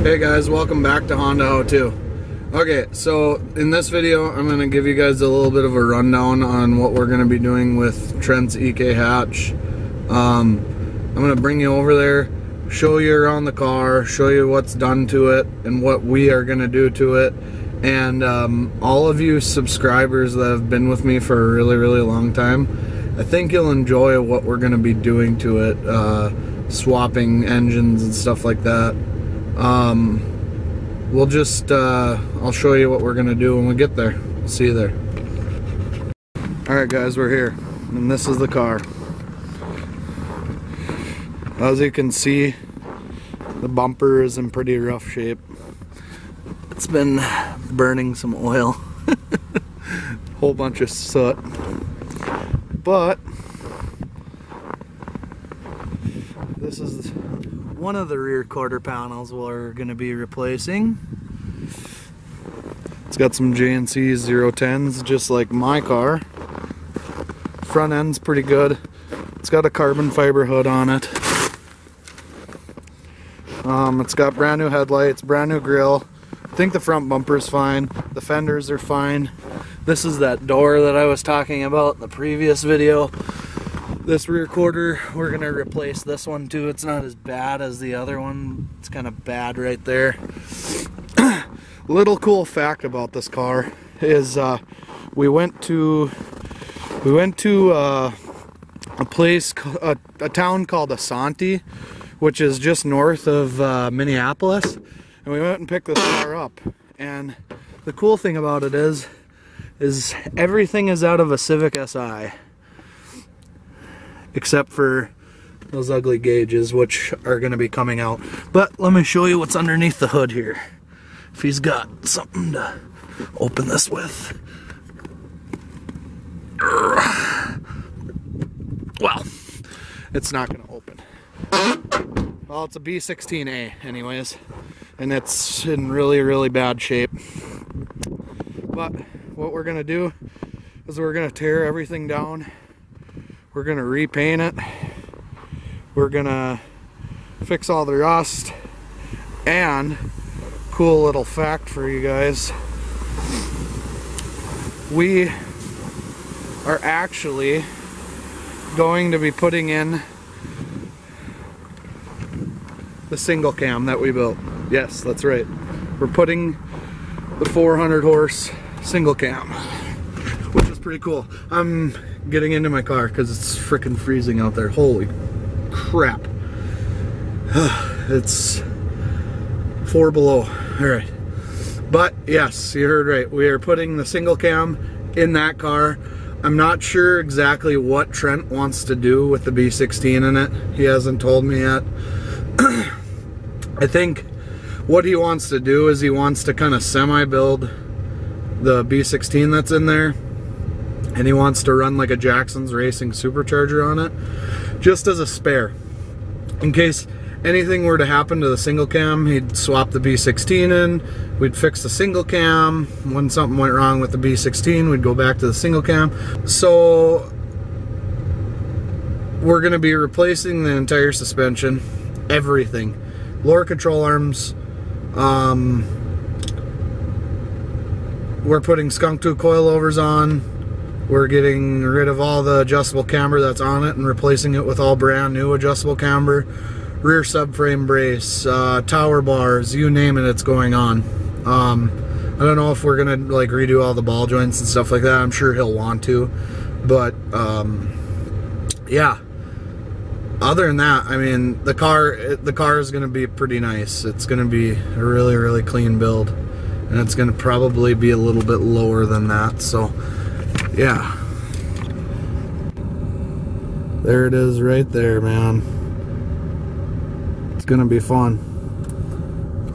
Hey guys, welcome back to Honda How To. Okay, so in this video I'm going to give you guys a little bit of a rundown on what we're going to be doing with Trent's EK hatch. I'm going to bring you over there, show you around the car, show you what's done to it and what we are going to do to it. And all of you subscribers that have been with me for a really long time, I think you'll enjoy what we're going to be doing to it, swapping engines and stuff like that. We'll just I'll show you what we're gonna do when we get there. See you there. Alright guys, we're here and this is the car. As you can see, the bumper is in pretty rough shape. It's been burning some oil. Whole bunch of soot. But this is one of the rear quarter panels we're going to be replacing. It's got some JNC 010s just like my car. Front end's pretty good. It's got a carbon fiber hood on it. It's got brand new headlights, brand new grille. I think the front bumper's fine. The fenders are fine. This is that door that I was talking about in the previous video. This rear quarter, we're gonna replace this one too. It's not as bad as the other one. It's kind of bad right there. Little cool fact about this car is we went to a place, a town called Asante, which is just north of Minneapolis, and we went and picked this car up. And the cool thing about it is everything is out of a Civic Si. Except for those ugly gauges, which are going to be coming out. But let me show you what's underneath the hood here. If he's got something to open this with. Well, it's not going to open. Well, it's a B16A anyways. And it's in really bad shape. But what we're going to do is we're going to tear everything down. We're gonna repaint it. We're gonna fix all the rust. And cool little fact for you guys, we are actually going to be putting in the single cam that we built. Yes, that's right. We're putting the 400 horse single cam, which is pretty cool. I'm getting into my car because it's freaking freezing out there. Holy crap. It's 4 below. Alright. But yes, you heard right. We are putting the single cam in that car. I'm not sure exactly what Trent wants to do with the B16 in it. He hasn't told me yet. I think what he wants to do is he wants to kind of semi-build the B16 that's in there. And he wants to run like a Jackson's Racing supercharger on it, just as a spare. In case anything were to happen to the single cam, he'd swap the B16 in, we'd fix the single cam. When something went wrong with the B16, we'd go back to the single cam. So we're gonna be replacing the entire suspension, everything. Lower control arms, we're putting skunk tooth coilovers on. We're getting rid of all the adjustable camber that's on it and replacing it with all brand new adjustable camber. Rear subframe brace, tower bars, you name it, it's going on. I don't know if we're gonna like redo all the ball joints and stuff like that. I'm sure he'll want to, but yeah. Other than that, I mean, the car is gonna be pretty nice. It's gonna be a really clean build, and it's gonna probably be a little bit lower than that. So yeah, there it is right there, man. It's gonna be fun.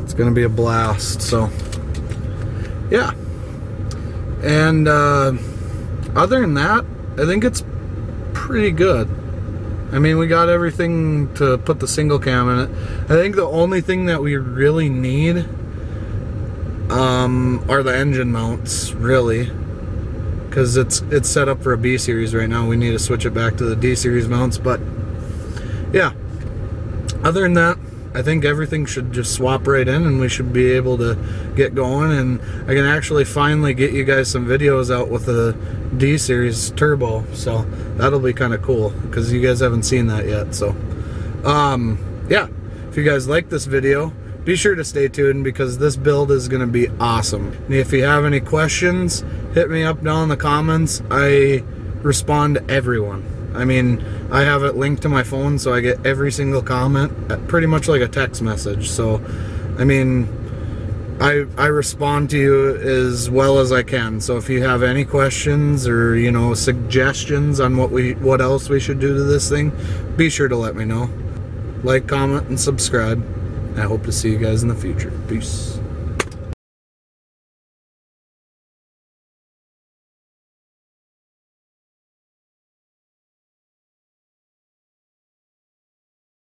It's gonna be a blast. So yeah, and other than that, I think it's pretty good. I mean, we got everything to put the single cam in it. I think the only thing that we really need are the engine mounts, really. Because it's set up for a B series right now. We need to switch it back to the D series mounts. But yeah, other than that, I think everything should just swap right in and we should be able to get going, and I can actually finally get you guys some videos out with the D-Series turbo, so that'll be kind of cool because you guys haven't seen that yet. So yeah, if you guys like this video, be sure to stay tuned because this build is going to be awesome. And if you have any questions, hit me up down in the comments. I respond to everyone. I mean, I have it linked to my phone, so I get every single comment, pretty much like a text message. So, I mean, I respond to you as well as I can. So if you have any questions or, you know, suggestions on what else we should do to this thing, be sure to let me know. Like, comment, and subscribe. I hope to see you guys in the future. Peace.